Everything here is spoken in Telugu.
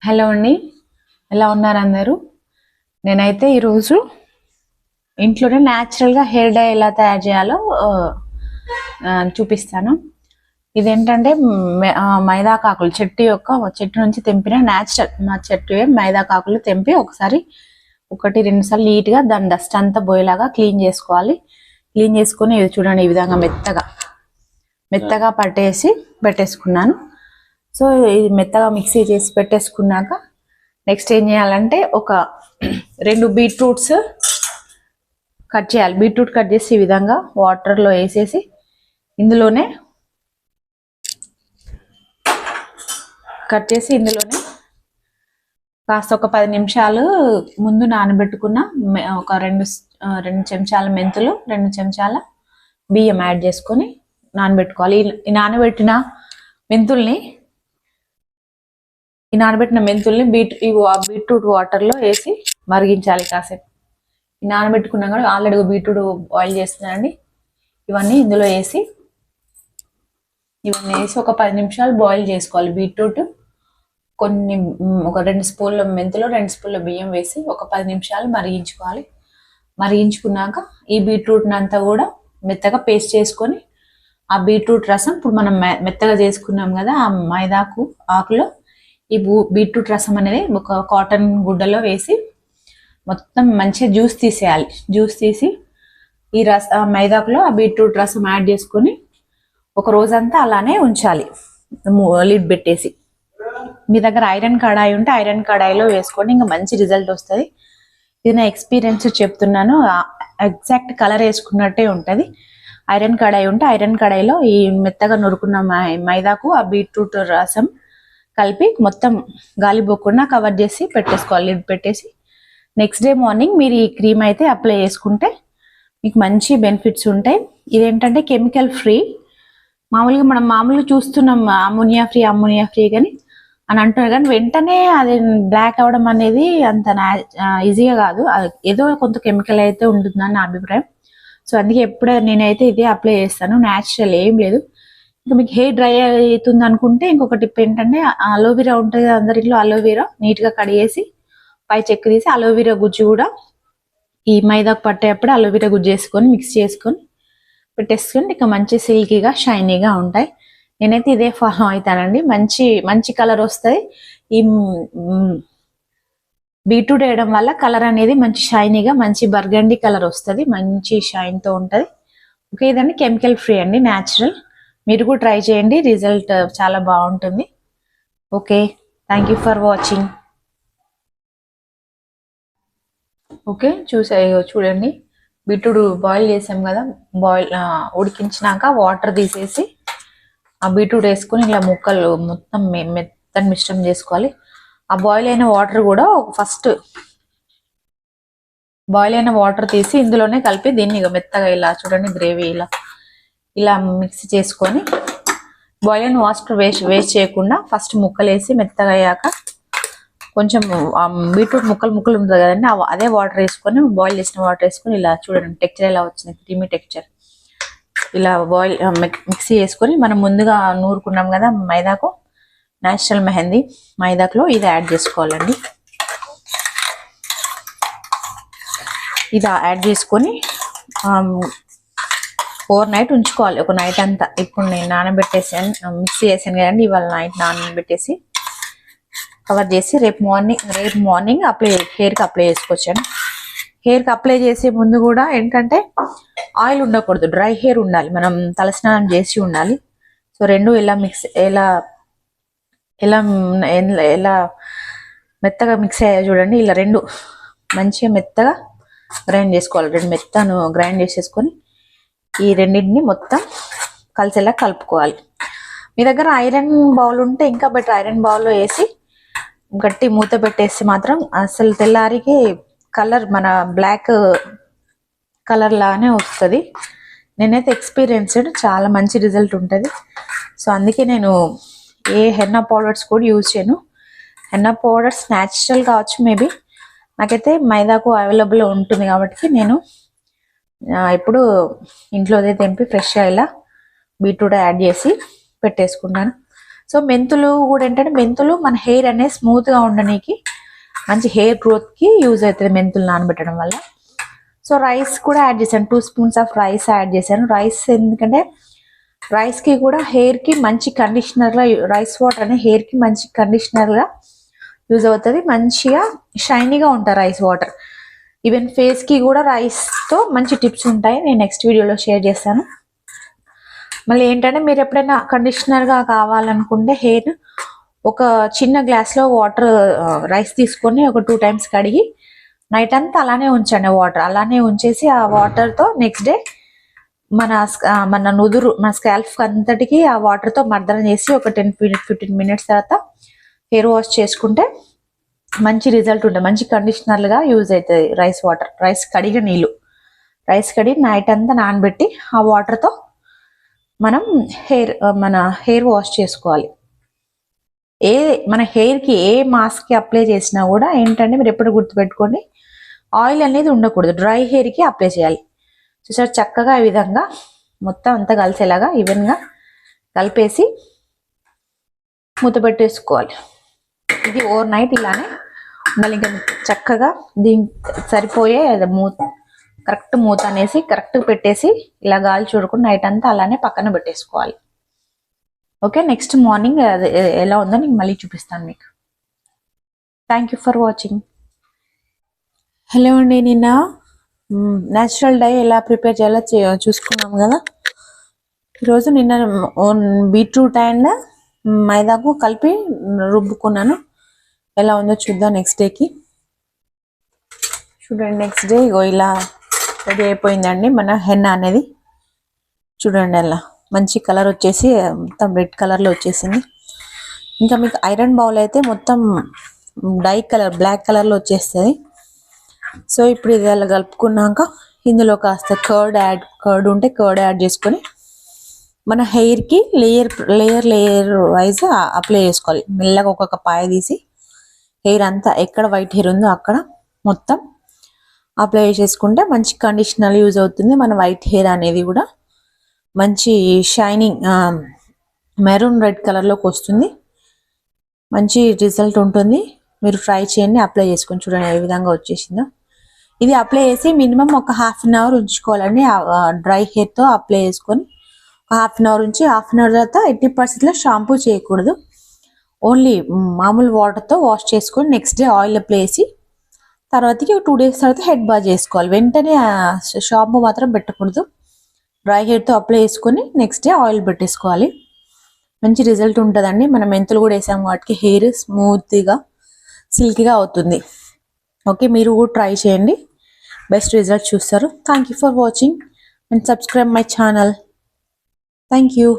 హలో అండి. ఎలా ఉన్నారు అందరూ? నేనైతే ఈరోజు ఇంట్లోనే న్యాచురల్గా హెయిర్ డై ఎలా తయారు చేయాలో చూపిస్తాను. ఇదేంటంటే మైదా కాకులు చెట్టు నుంచి తెంపిన న్యాచురల్ మా చెట్టు మైదా కాకులు తెంపి ఒకసారి 1-2 సార్లు నీట్గా దాని డస్ట్ అంతా పోయేలాగా క్లీన్ చేసుకోవాలి. క్లీన్ చేసుకొని ఇది చూడండి, ఈ విధంగా మెత్తగా పెట్టేసుకున్నాను. సో ఇది మెత్తగా మిక్సీ చేసి పెట్టేసుకున్నాక నెక్స్ట్ ఏం చేయాలంటే ఒక 2 బీట్రూట్స్ కట్ చేయాలి. బీట్రూట్ కట్ చేసి ఈ విధంగా వాటర్లో వేసేసి ఇందులోనే కాస్త ఒక 10 నిమిషాలు ముందు నానబెట్టుకున్న ఒక 2 చెంచాల మెంతులు, 2 చెంచాల బియ్యం యాడ్ చేసుకొని నానబెట్టుకోవాలి. ఈ నానబెట్టిన మెంతుల్ని బీట్రూట్ వాటర్లో వేసి మరిగించాలి కాసేపు. ఈ నానబెట్టుకున్నా కూడా ఆల్రెడీ బీట్రూట్ బాయిల్ చేస్తున్నానండి. ఇవన్నీ ఇందులో వేసి ఒక 10 నిమిషాలు బాయిల్ చేసుకోవాలి. బీట్రూట్ ఒక 2 స్పూన్ల మెంతులు, 2 స్పూన్ల బియ్యం వేసి ఒక 10 నిమిషాలు మరిగించుకోవాలి. మరిగించుకున్నాక ఈ బీట్రూట్ అంతా కూడా మెత్తగా పేస్ట్ చేసుకొని ఆ బీట్రూట్ రసం ఇప్పుడు మనం మెత్తగా చేసుకున్నాం కదా ఆ మైదాకు ఆకులో ఈ బీట్రూట్ రసం అనేది ఒక కాటన్ గుడ్డలో వేసి మొత్తం మంచిగా జ్యూస్ తీసేయాలి. జ్యూస్ తీసి ఈ మైదాకులో ఆ బీట్రూట్ రసం యాడ్ చేసుకొని ఒక రోజంతా అలానే ఉంచాలి లిడ్ పెట్టేసి. మీ దగ్గర ఐరన్ కడాయి ఉంటే ఐరన్ కడాయిలో వేసుకోండి, ఇంకా మంచి రిజల్ట్ వస్తుంది. ఇది నా ఎక్స్పీరియన్స్ చెప్తున్నాను. ఎగ్జాక్ట్ కలర్ వేసుకున్నట్టే ఉంటుంది. ఐరన్ కడాయి ఉంటే ఐరన్ కడాయిలో ఈ మెత్తగా నూరుకున్న మైదాకు ఆ బీట్రూట్ రసం కలిపి మొత్తం గాలి పోకుండా కవర్ చేసి పెట్టేసుకోవాలి, లిడ్ పెట్టేసి. నెక్స్ట్ డే మార్నింగ్ మీరు ఈ క్రీమ్ అయితే అప్లై చేసుకుంటే మీకు మంచి బెనిఫిట్స్ ఉంటాయి. ఇదేంటంటే కెమికల్ ఫ్రీ. మనం మామూలుగా చూస్తున్నాం అమోనియా ఫ్రీ కానీ అని అంటున్నారు, కానీ వెంటనే అది బ్లాక్ అవడం అనేది అంత ఈజీగా కాదు. ఏదో కొంత కెమికల్ అయితే ఉంటుందని నా అభిప్రాయం. సో అందుకే నేనైతే ఇదే అప్లై చేస్తాను. న్యాచురల్ ఏం లేదు. ఇంకా మీకు హెయిర్ డ్రై అవుతుంది అనుకుంటే ఇంకొక టిప్ ఏంటంటే అలోవెరా ఉంటుంది కదా, అందరిలో అలోవెరా నీట్గా కడిగేసి పై చెక్కు తీసి అలోవెరా గుజ్జు కూడా ఈ మైదాకు పట్టేటప్పుడు అలోవెరా గుజ్జు వేసుకొని మిక్స్ చేసుకొని పెట్టేసుకొని ఇక మంచి సిల్కీగా షైనీగా ఉంటాయి. నేనైతే ఇదే ఫాలో అవుతానండి. మంచి కలర్ వస్తుంది. ఈ బీట్రూట్ వేయడం వల్ల కలర్ అనేది మంచి షైనీగా మంచి బర్గండీ కలర్ వస్తుంది, మంచి షైన్తో ఉంటుంది. ఓకే, ఇదండి కెమికల్ ఫ్రీ అండి, న్యాచురల్. మీరు కూడా ట్రై చేయండి, రిజల్ట్ చాలా బాగుంటుంది. Okay, thank you for watching. Okay, చూడండి బీట్రూట్ బాయిల్ చేసాం కదా, ఉడికించినాక వాటర్ తీసేసి ఆ బీట్రూట్ వేసుకొని ఇలా ముక్కలు మొత్తం మెత్తని మిశ్రమం చేసుకోవాలి. ఆ బాయిల్ అయిన వాటర్ కూడా బాయిల్ అయిన వాటర్ తీసి ఇందులోనే కలిపి దీన్ని మెత్తగా ఇలా చూడండి గ్రేవీ ఇలా మిక్స్ చేసుకొని బాయిల్ అయిన వాటర్ వేస్ట్ చేయకుండా ఫస్ట్ ముక్కలు వేసి మెత్తగా అయ్యాక కొంచెం బీట్రూట్ ముక్కలు ఉంటుంది కదండి, అదే వాటర్ వేసుకొని బాయిల్ చేసిన వాటర్ వేసుకొని ఇలా చూడండి టెక్చర్ ఎలా వచ్చింది, క్రీమీ టెక్చర్. ఇలా మిక్సీ వేసుకొని మనం ముందుగా నూరుకున్నాం కదా మైదాకు, న్యాచురల్ మెహందీ మైదాకులో ఇది యాడ్ చేసుకోవాలండి. ఇది యాడ్ చేసుకొని ఓవర్ నైట్ ఉంచుకోవాలి, ఒక నైట్ అంతా. ఇప్పుడు నేను నానబెట్టేసాను, మిక్సీ వేసాను కదండి, ఇవాళ నైట్ నానబెట్టేసి కవర్ చేసి రేపు మార్నింగ్ హెయిర్కి అప్లై చేసుకోవచ్చండి. హెయిర్కి అప్లై చేసే ముందు కూడా ఏంటంటే ఆయిల్ ఉండకూడదు, డ్రై హెయిర్ ఉండాలి, మనం తలస్నానం చేసి ఉండాలి. సో రెండు ఎలా మెత్తగా మిక్స్ అయ్యాయి చూడండి. ఇలా రెండు మంచిగా మెత్తగా గ్రైండ్ చేసుకోవాలి. 2 మెత్తను గ్రైండ్ చేసేసుకొని ఈ రెండింటిని మొత్తం కలిసేలా కలుపుకోవాలి. మీ దగ్గర ఐరన్ బౌల్ ఉంటే ఇంకా బెటర్. ఐరన్ బౌల్లో వేసి గట్టి మూత పెట్టేసి మాత్రం అసలు తెల్లారికి కలర్ మన బ్లాక్ కలర్ లానే వస్తుంది. నేనైతే ఎక్స్పీరియన్స్డ్, చాలా మంచి రిజల్ట్ ఉంటుంది. సో అందుకే నేను ఏ హెన్నా పౌడర్స్ కూడా యూజ్ చేయను. హెన్నా పౌడర్స్ న్యాచురల్ కావచ్చు మేబీ, నాకైతే మైదాకు అవైలబుల్ ఉంటుంది కాబట్టి నేను ఇప్పుడు ఇంట్లోదే తెంపి ఫ్రెష్గా ఇలా బీట్రూట్ యాడ్ చేసి పెట్టేసుకుంటాను. సో మెంతులు కూడా ఏంటంటే మెంతులు మన హెయిర్ అనేది స్మూత్గా ఉండడానికి మంచి హెయిర్ గ్రోత్కి యూజ్ అవుతుంది మెంతులు నానబెట్టడం వల్ల. సో రైస్ కూడా యాడ్ చేశాను, 2 స్పూన్స్ ఆఫ్ రైస్ యాడ్ చేశాను. రైస్ ఎందుకంటే రైస్కి కూడా హెయిర్కి మంచి కండిషనర్గా, రైస్ వాటర్ అనేది హెయిర్కి మంచి కండిషనర్గా యూజ్ అవుతుంది. మంచిగా షైనీగా ఉంటాయి రైస్ వాటర్. ఈవెన్ ఫేస్కి కూడా రైస్తో మంచి టిప్స్ ఉంటాయి, నేను నెక్స్ట్ వీడియోలో షేర్ చేస్తాను. మళ్ళీ ఏంటంటే మీరు ఎప్పుడైనా కండిషనర్గా కావాలనుకుంటే హెయిర్ ఒక చిన్న గ్లాస్లో వాటర్ రైస్ తీసుకొని ఒక 2 టైమ్స్ కడిగి నైట్ అంతా అలానే ఉంచండి. వాటర్ అలానే ఉంచేసి ఆ వాటర్తో నెక్స్ట్ డే మన నుదురు, మన స్కాల్ఫ్ అంతటికి ఆ వాటర్తో మర్దన చేసి ఒక 10-15 మినిట్స్ తర్వాత హెయిర్ వాష్ చేసుకుంటే మంచి రిజల్ట్ ఉంటుంది. మంచి కండిషనర్గా యూజ్ అవుతుంది రైస్ వాటర్. రైస్ కడిగిన నీళ్ళు, రైస్ కడిగి నైట్ అంతా నానబెట్టి ఆ వాటర్తో మనం మన హెయిర్ వాష్ చేసుకోవాలి. మన హెయిర్కి ఏ మాస్క్కి అప్లై చేసినా కూడా ఏంటంటే మీరు ఎప్పుడు గుర్తుపెట్టుకోండి, ఆయిల్ అనేది ఉండకూడదు, డ్రై హెయిర్కి అప్లై చేయాలి. చూసారు చక్కగా ఈ విధంగా మొత్తం అంతా కలిసేలాగా ఈవెన్గా కలిపేసి మూత పెట్టేసుకోవాలి. ఇది ఓవర్ నైట్ ఇలానే ఉండాలి. ఇంకా చక్కగా దీనికి సరిపోయే కరెక్ట్ మూత అనేసి కరెక్ట్ పెట్టేసి ఇలా గాలి చూడకుండా నైట్ అంతా అలానే పక్కన పెట్టేసుకోవాలి. ఓకే, నెక్స్ట్ మార్నింగ్ ఎలా ఉందో నేను మళ్ళీ చూపిస్తాను మీకు. Thank you for watching. Hello అండి, నిన్న న్యాచురల్ డై ఎలా ప్రిపేర్ చేయాలో చూసుకున్నాం కదా. ఈరోజు నిన్న బీట్రూట్ అండ్ మైదాకు కలిపి రుబ్బుకున్నాను. ఎలా ఉందో చూద్దాం నెక్స్ట్ డేకి. చూడండి నెక్స్ట్ డే ఇగో ఇలా రెడీ అయిపోయిందండి మన హెన్న అనేది. చూడండి అలా మంచి కలర్ వచ్చేసి మొత్తం రెడ్ కలర్లో వచ్చేసింది. ఇంకా మీకు ఐరన్ బౌల్ అయితే మొత్తం డై కలర్ బ్లాక్ కలర్లో వచ్చేస్తుంది. సో ఇప్పుడు ఇది అలా కలుపుకున్నాక ఇందులో కాస్త కర్డ్ ఉంటే కర్డ్ యాడ్ చేసుకొని మన హెయిర్కి లేయర్ వైజ్ అప్లై చేసుకోవాలి. మెల్లగా ఒక్కొక్క పాయ తీసి హెయిర్ అంతా ఎక్కడ వైట్ హెయిర్ ఉందో అక్కడ మొత్తం అప్లై చేసుకుంటే మంచి కండిషనర్ యూజ్ అవుతుంది. మన వైట్ హెయిర్ అనేది కూడా మంచి షైనింగ్ మెరూన్ రెడ్ కలర్లోకి వస్తుంది. మంచి రిజల్ట్ ఉంటుంది. మీరు ట్రై చేయండి, అప్లై చేసుకొని చూడండి ఏ విధంగా వచ్చేసిందో. ఇది అప్లై చేసి మినిమం ఒక ½ అన్ అవర్ ఉంచుకోవాలండి. డ్రై హెయిర్తో అప్లై చేసుకొని ఒక ½ అన్ అవర్ ఉంచి ½ అన్ అవర్ తర్వాత 80% షాంపూ చేయకూడదు, ఓన్లీ మామూలు వాటర్తో వాష్ చేసుకొని నెక్స్ట్ డే ఆయిల్ అప్లై చేసి తర్వాతకి 2 డేస్ తర్వాత హెడ్ బాత్ చేసుకోవాలి. వెంటనే షాంపూ మాత్రం పెట్టకూడదు. డ్రై హెయిర్తో అప్లై చేసుకొని నెక్స్ట్ డే ఆయిల్ పెట్టేసుకోవాలి. మంచి రిజల్ట్ ఉంటుందండి. మనం మెంతులు కూడా వేసాము వాటికి హెయిర్ స్మూత్గా సిల్కీగా అవుతుంది. ఓకే, మీరు కూడా ట్రై చేయండి, బెస్ట్ రిజల్ట్ చూస్తారు. Thank you for watching and subscribe my channel. Thank you.